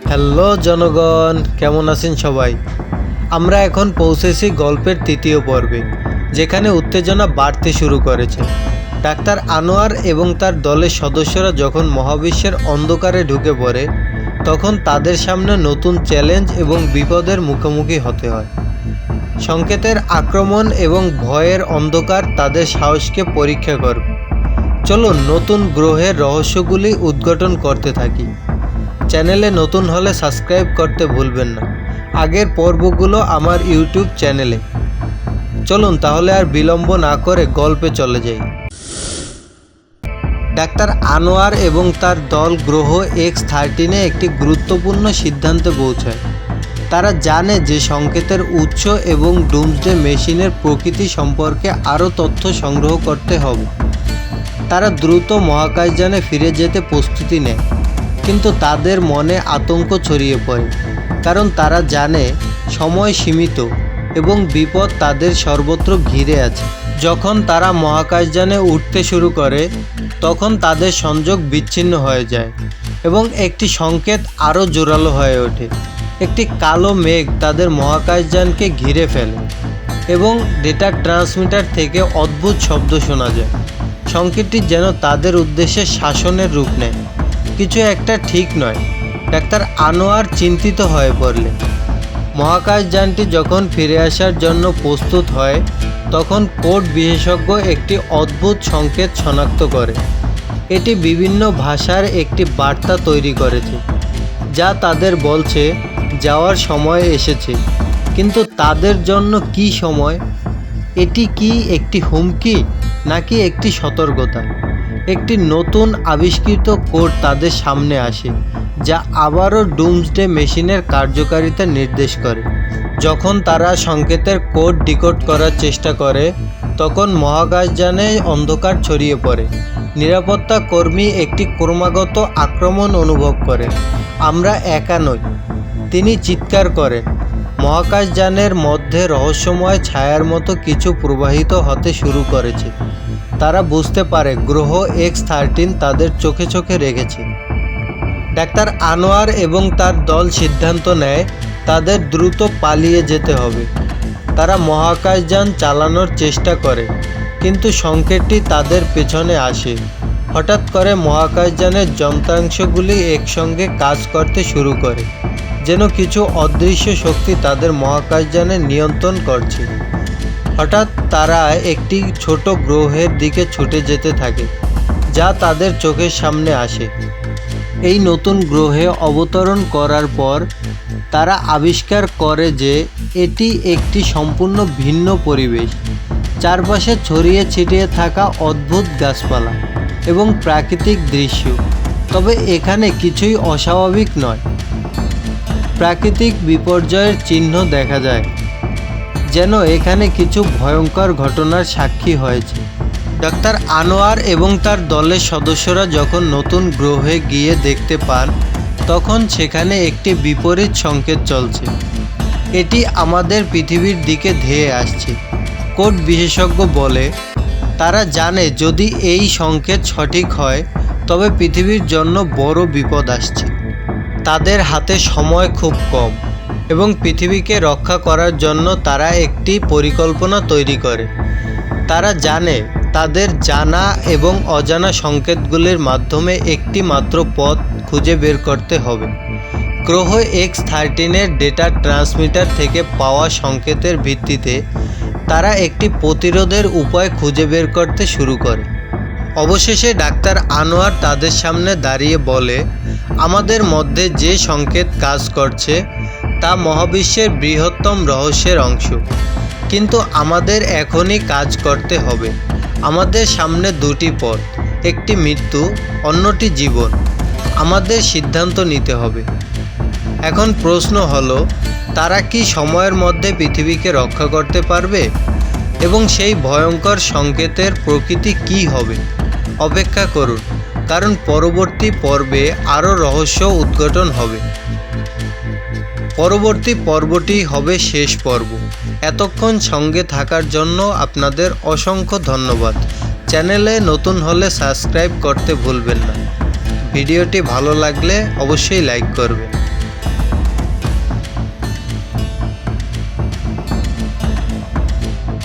Hello জনগণ, কেমন আছেন সবাই? আমরা এখন পৌঁছেছি গল্পের তৃতীয় পর্বে, যেখানে উত্তেজনা বাড়তে শুরু করেছে। ডাক্তার আনোয়ার এবং তার দলের সদস্যরা যখন মহাবিশ্বের অন্ধকারে ঢুকে পড়ে, তখন তাদের সামনে নতুন চ্যালেঞ্জ এবং বিপদের মুখোমুখি হতে হয়। সংকেতের আক্রমণ এবং ভয়ের অন্ধকার তাদের সাহসকে পরীক্ষা করবে। চলুন নতুন গ্রহের রহস্যগুলি উদ্ঘাটন করতে থাকি। চ্যানেলে নতুন হলে সাবস্ক্রাইব করতে ভুলবেন না, আগের পর্বগুলো আমার ইউটিউব চ্যানেলে। চলুন তাহলে আর বিলম্ব না করে গল্পে চলে যাই। ডাক্তার আনোয়ার এবং তার দল গ্রহ X13-এ একটি গুরুত্বপূর্ণ সিদ্ধান্তে পৌঁছায়। তারা জানে যে সংকেতের উৎস এবং ডুমসডে মেশিনের প্রকৃতি সম্পর্কে আরও তথ্য সংগ্রহ করতে হবে। তারা দ্রুত মহাকাশযানে ফিরে যেতে প্রস্তুতি নেয়, কিন্তু তাদের মনে আতঙ্ক ছড়িয়ে পড়ে, কারণ তারা জানে সময় সীমিত এবং বিপদ তাদের সর্বত্র ঘিরে আছে। যখন তারা মহাকাশযানে উঠতে শুরু করে, তখন তাদের সংযোগ বিচ্ছিন্ন হয়ে যায় এবং একটি সংকেত আরও জোরালো হয়ে ওঠে। একটি কালো মেঘ তাদের মহাকাশযানকে ঘিরে ফেলে এবং ডেটা ট্রান্সমিটার থেকে অদ্ভুত শব্দ শোনা যায়। সংকেতটি যেন তাদের উদ্দেশ্যে শাসনের রূপ নেয়। কিছু একটা ঠিক নয়। ডাক্তার আনোয়ার চিন্তিত হয়ে পড়লেন। মহাকাশযানটি যখন ফিরে আসার জন্য প্রস্তুত হয়, তখন কোড বিশেষজ্ঞ একটি অদ্ভুত সংকেত শনাক্ত করে। এটি বিভিন্ন ভাষার একটি বার্তা তৈরি করেছে, যা তাদের বলছে যাওয়ার সময় এসেছে। কিন্তু তাদের জন্য কি সময়? এটি কি একটি হুমকি নাকি একটি সতর্কতা? একটি নতুন আবিষ্কৃত কোড তাদের সামনে আসে, যা আবারও ডুমসডে মেশিনের কার্যকারিতা নির্দেশ করে। যখন তারা সংকেতের কোড ডিকোড করার চেষ্টা করে, তখন মহাকাশযানে অন্ধকার ছড়িয়ে পড়ে। নিরাপত্তা কর্মী একটি ক্রমাগত আক্রমণ অনুভব করেন। আমরা একা নই, তিনি চিৎকার করেন। মহাকাশযানের মধ্যে রহস্যময় ছায়ার মতো কিছু প্রবাহিত হতে শুরু করেছে। তারা বুঝতে পারে গ্রহ X13 তাদের চোখে চোখে রেখেছে। ডাক্তার আনোয়ার এবং তার দল সিদ্ধান্ত নেয় তাদের দ্রুত পালিয়ে যেতে হবে। তারা মহাকাশযান চালানোর চেষ্টা করে, কিন্তু সংকেতটি তাদের পেছনে আসে। হঠাৎ করে মহাকাশযানের যন্ত্রাংশগুলি একসঙ্গে কাজ করতে শুরু করে, যেন কিছু অদৃশ্য শক্তি তাদের মহাকাশযানে নিয়ন্ত্রণ করছে। হঠাৎ তারা একটি ছোট গ্রহের দিকে ছুটে যেতে থাকে, যা তাদের চোখের সামনে আসে। এই নতুন গ্রহে অবতরণ করার পর তারা আবিষ্কার করে যে এটি একটি সম্পূর্ণ ভিন্ন পরিবেশ। চারপাশে ছড়িয়ে ছিটিয়ে থাকা অদ্ভুত গাছপালা এবং প্রাকৃতিক দৃশ্য। তবে এখানে কিছুই অস্বাভাবিক নয়। প্রাকৃতিক বিপর্যয়ের চিহ্ন দেখা যায়, যেন এখানে কিছু ভয়ঙ্কর ঘটনার সাক্ষী হয়েছে। ডাক্তার আনোয়ার এবং তার দলের সদস্যরা যখন নতুন গ্রহে গিয়ে দেখতে পান, তখন সেখানে একটি বিপরীত সংকেত চলছে। এটি আমাদের পৃথিবীর দিকে ধেয়ে আসছে, কোড বিশেষজ্ঞ বলে। তারা জানে যদি এই সংকেত সঠিক হয়, তবে পৃথিবীর জন্য বড় বিপদ আসছে। তাদের হাতে সময় খুব কম এবং পৃথিবীকে রক্ষা করার জন্য তারা একটি পরিকল্পনা তৈরি করে। তারা জানে তাদের জানা এবং অজানা সংকেতগুলির মাধ্যমে একটি মাত্র পথ খুঁজে বের করতে হবে। গ্রহ X13-এর ডেটা ট্রান্সমিটার থেকে পাওয়া সংকেতের ভিত্তিতে তারা একটি প্রতিরোধের উপায় খুঁজে বের করতে শুরু করে। অবশেষে ডাক্তার আনোয়ার তাদের সামনে দাঁড়িয়ে বলে, আমাদের মধ্যে যে সংকেত কাজ করছে তা মহাবিশ্বের বৃহত্তম রহস্যের অংশ। কিন্তু আমাদের এখনই কাজ করতে হবে। আমাদের সামনে দুটি পথ, একটি মৃত্যু, অন্যটি জীবন। আমাদের সিদ্ধান্ত নিতে হবে। এখন প্রশ্ন হলো, তারা কি সময়ের মধ্যে পৃথিবীকে রক্ষা করতে পারবে? এবং সেই ভয়ঙ্কর সংকেতের প্রকৃতি কী হবে? অপেক্ষা করুন, কারণ পরবর্তী পর্বে আরও রহস্য উদ্ঘাটন হবে। পরবর্তী পর্বটি হবে শেষ পর্ব। এতক্ষণ সঙ্গে থাকার জন্য আপনাদের অসংখ্য ধন্যবাদ। চ্যানেলে নতুন হলে সাবস্ক্রাইব করতে ভুলবেন না। ভিডিওটি ভালো লাগলে অবশ্যই লাইক করবেন।